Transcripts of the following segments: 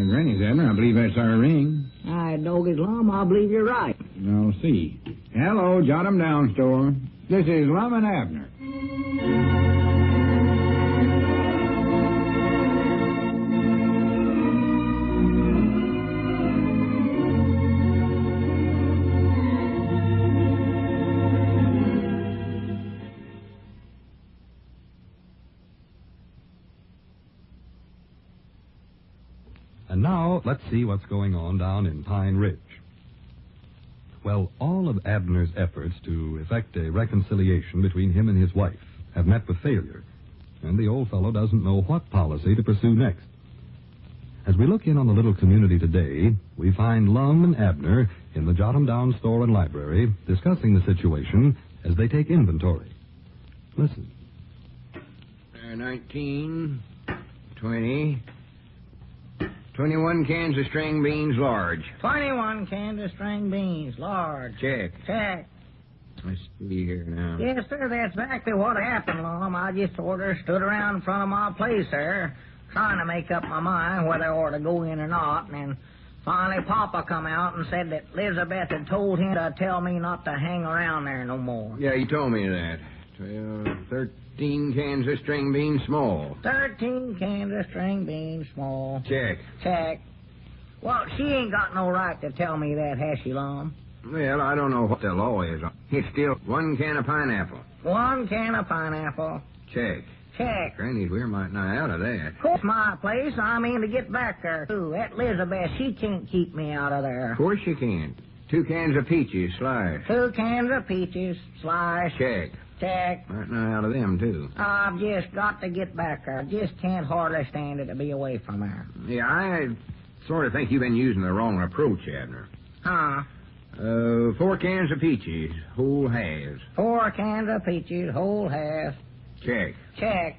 Granny's, Abner. I believe that's our ring. I dog it, Lum. I believe you're right. I'll see. Hello, jot 'em down, store. This is Lum and Abner. And now, let's see what's going on down in Pine Ridge. Well, all of Abner's efforts to effect a reconciliation between him and his wife have met with failure, and the old fellow doesn't know what policy to pursue next. As we look in on the little community today, we find Lum and Abner in the Jot-'em Down store and library discussing the situation as they take inventory. Listen. 19, 20... 21 cans of string beans, large. 21 cans of string beans, large. Check. Check. Let's see here now. Yes, sir, that's exactly what happened, Lum. I just stood around in front of my place there, trying to make up my mind whether I ought to go in or not, and then finally Papa come out and said that Elizabeth had told him to tell me not to hang around there no more. Yeah, he told me that. 13 cans of string beans, small. 13 cans of string beans, small. Check. Check. Well, she ain't got no right to tell me that, has she, Lum? Well, I don't know what the law is. It's still 1 can of pineapple. 1 can of pineapple. Check. Check. Granny's, we're might not out of that. Of course, my place. I mean to get back there, too. That Elizabeth, she can't keep me out of there. Of course you can. 2 cans of peaches, sliced. 2 cans of peaches, sliced. Check. Check. Might not out of them, too. I've just got to get back there. Just can't hardly stand it to be away from her. Yeah, I sort of think you've been using the wrong approach, Abner. Huh? 4 cans of peaches, whole halves. 4 cans of peaches, whole half. Check. Check.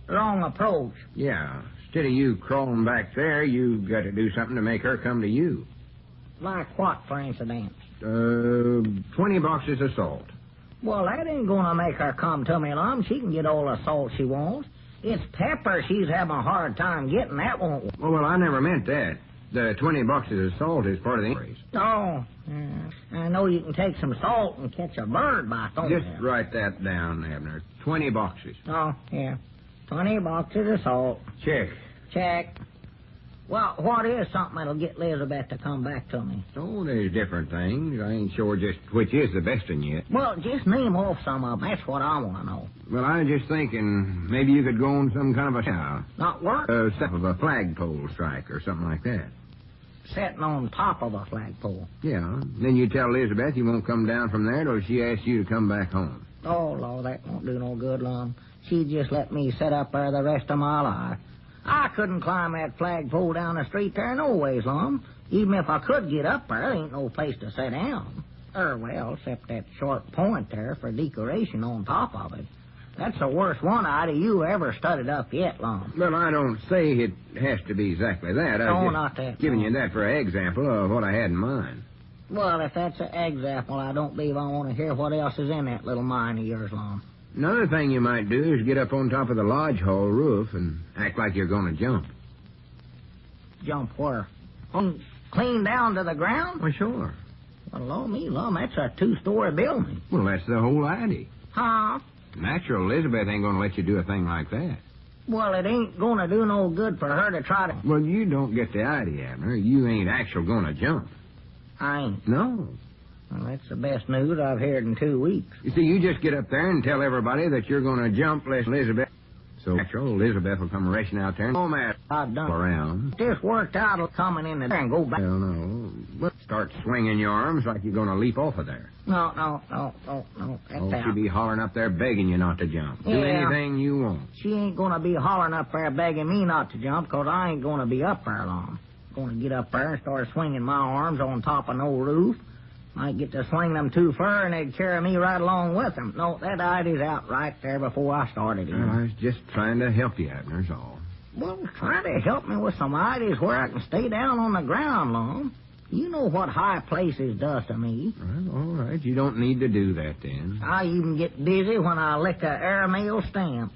Wrong approach. Yeah. Instead of you crawling back there, you've got to do something to make her come to you. Like what, for instance? 20 boxes of salt. Well, that ain't gonna make her come to me, Lum. She can get all the salt she wants. It's pepper she's having a hard time getting. That won't... Well, I never meant that. The 20 boxes of salt is part of the increase. Oh, yeah. I know you can take some salt and catch a bird by throwing Just it. write that down, Abner. 20 boxes. Oh, yeah. 20 boxes of salt. Check. Check. Well, what is something that'll get Elizabeth to come back to me? Oh, there's different things. I ain't sure just which is the best in yet. Well, just name off some of them. That's what I want to know. Well, I was just thinking maybe you could go on some kind of a... Not work? Stuff of a flagpole strike or something like that. Sitting on top of a flagpole. Yeah. Then you tell Elizabeth you won't come down from there till she asks you to come back home. Oh, Lord, that won't do no good, Lum. She'd just let me sit up there the rest of my life. I couldn't climb that flagpole down the street there no ways, Lum. Even if I could get up there ain't no place to sit down. Well, except that short point there for decoration on top of it. That's the worst one-eyed you ever studied up yet, Lum. Well, I don't say it has to be exactly that. I was not that. giving you that for an example of what I had in mind. Well, if that's an example, I don't believe I want to hear what else is in that little mind of yours, Lum. Another thing you might do is get up on top of the lodge hall roof and act like you're going to jump. Jump where? Clean down to the ground? Well, sure. Well, Lum, that's a 2-story building. Well, that's the whole idea. Huh? Natural Elizabeth ain't going to let you do a thing like that. Well, it ain't going to do no good for her to try to... Well, you don't get the idea, Abner. You ain't actually going to jump. I ain't. No. Well, that's the best news I've heard in 2 weeks. You see, you just get up there and tell everybody that you're going to jump lest Elizabeth... So natural Elizabeth will come racing out there and... Oh, man. I've done around. Just worked out coming in there and go back. Well, no. But start swinging your arms like you're going to leap off of there. No. That's She'll be hollering up there begging you not to jump. Yeah. Do anything you want. She ain't going to be hollering up there begging me not to jump, because I ain't going to be up there long. Going to get up there and start swinging my arms on top of no roof. Might get to swing them too far, and they'd carry me right along with them. No, that idea's out right there before I started. I was just trying to help you, Abner's all. Well, try to help me with some ideas where I can stay down on the ground, Lum. You know what high places does to me. Well, all right. You don't need to do that, then. I even get dizzy when I lick a airmail stamp.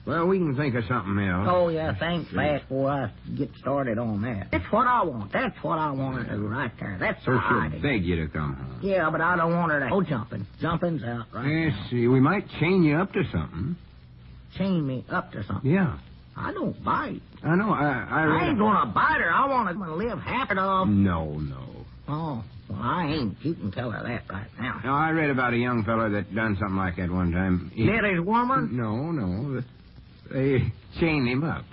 Well, we can think of something else. Oh, yeah, think fast before I get started on that. That's what I want. That's what I want to do right there. That's So what I she'll do. beg you to come home. Yeah, but I don't want her to go jumping. Jumping's out right Yes, now. see, we might chain you up to something. Chain me up to something. Yeah. I don't bite. I know, I ain't going to bite her. I want to live half it off. No. Oh, well, I ain't. You can tell her that right now. Now, I read about a young fellow that done something like that one time. Dead his woman? No. They chained him up.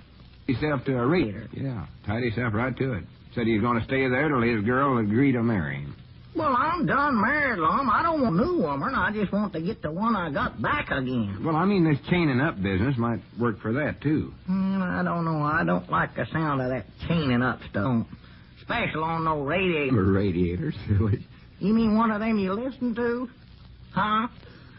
Himself to a radiator. Yeah, tied himself right to it. Said he's going to stay there till his girl agreed to marry him. Well, I'm done married, Lum. I don't want a new woman. I just want to get the one I got back again. Well, I mean, this chaining up business might work for that, too. I don't know. I don't like the sound of that chaining up stuff. Special on no radiator. Radiators? You mean one of them you listen to? Huh?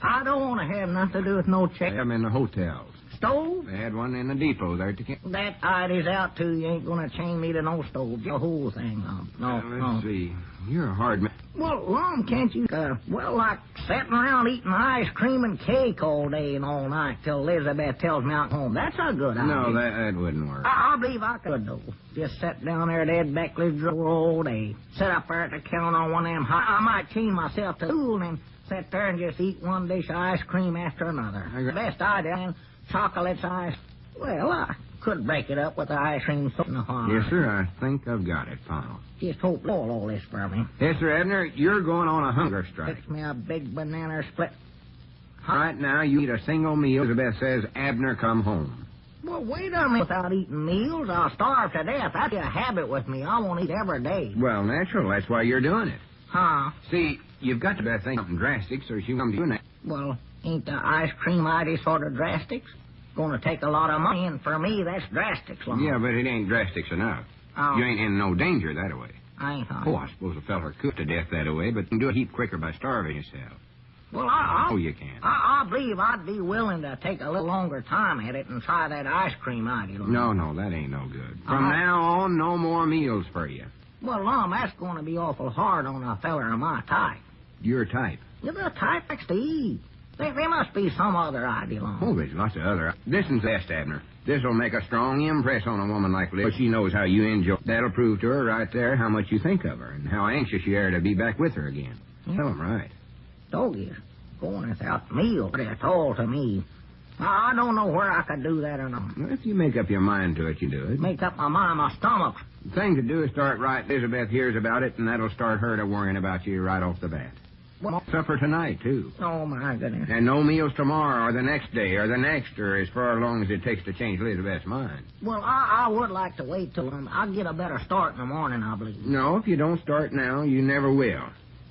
I don't want to have nothing to do with no They check. have them in the hotels. Stove? They had one in the depot there at the camp. That idea's out, too. You ain't going to chain me to no stove. The whole thing, Lum. No. Let's see. You're a hard man. Well, Lum, can't you, like sitting around eating ice cream and cake all day and all night till Elizabeth tells me I'm home. That's a good idea. No, that wouldn't work. I believe I could, though. Just sit down there at Ed Beckley's drawer all day. Sit up there at the counter on one of them I might chain myself to the stool and sit there and just eat one dish of ice cream after another. The best idea, and chocolates, ice. Well, I could break it up with the ice cream soap in the fire. Yes, sir, I think I've got it, pal. Just hope all this for me. Yes, sir, Abner, you're going on a hunger strike. Fix me a big banana split. Right now, you eat a single meal. Elizabeth says, Abner, come home. Well, wait a minute. Without eating meals, I'll starve to death. That's a habit with me. I won't eat every day. Well, natural. That's why you're doing it. Huh? See, you've got to think something drastic so she can come to you now. Well, ain't the ice cream idea sort of drastic? Going to take a lot of money, and for me, that's drastic, Lum. Yeah, but it ain't drastic enough. Oh. You ain't in no danger that way. I ain't, huh? Oh, I suppose a feller could to death that way, but you can do it a heap quicker by starving yourself. Well, Oh, you can. I believe I'd be willing to take a little longer time at it and try that ice cream idea. Lum. No, that ain't no good. From now on, no more meals for you. Well, Lum, that's going to be awful hard on a feller of my type. Your type. You're the type likes to eat. There must be some other idea, Lum. Oh, there's lots of other. Listen to this, Abner. This'll make a strong impress on a woman like Liz. But she knows how you enjoy. That'll prove to her right there how much you think of her and how anxious you are to be back with her again. Yeah. Tell 'em right. Doggies, going without meal. That's all to me. I don't know where I could do that or not. Well, if you make up your mind to it, you do it. Make up my mind, my stomach. The thing to do is start right. Elizabeth hears about it, and that'll start her to worrying about you right off the bat. Well, Supper tonight, too. oh, my goodness. And no meals tomorrow or the next day or the next or as far along as it takes to change Elizabeth's mind. Well, I would like to wait till I'll get a better start in the morning, I believe. No, if you don't start now, you never will.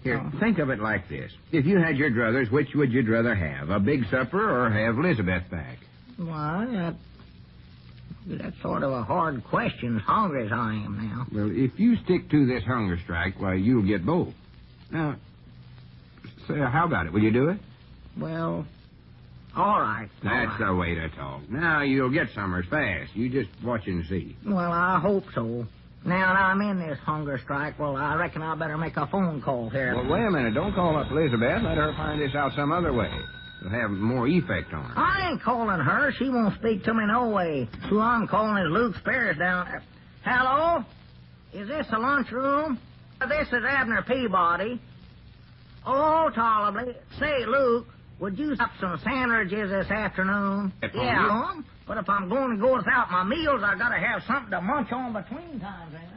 Here, think of it like this. If you had your druthers, which would you rather have? A big supper or have Elizabeth back? Well, that's sort of a hard question, as hungry as I am now. Well, if you stick to this hunger strike, why, you'll get both. Now, so how about it? Will you do it? Well, all right. That's the way to talk. Now you'll get summers fast. You just watch and see. Well, I hope so. Now that I'm in this hunger strike, well, I reckon I better make a phone call here. Well, wait a minute. Don't call up Elizabeth. Let her find this out some other way. It'll have more effect on her. I ain't calling her. She won't speak to me no way. Who I'm calling is Luke Spears down there. Hello? Is this the lunchroom? This is Abner Peabody. Oh, tolerably. Say, Luke, would you stop some sandwiches this afternoon? Yeah, but if I'm going to go without my meals, I gotta have something to munch on between times, ain't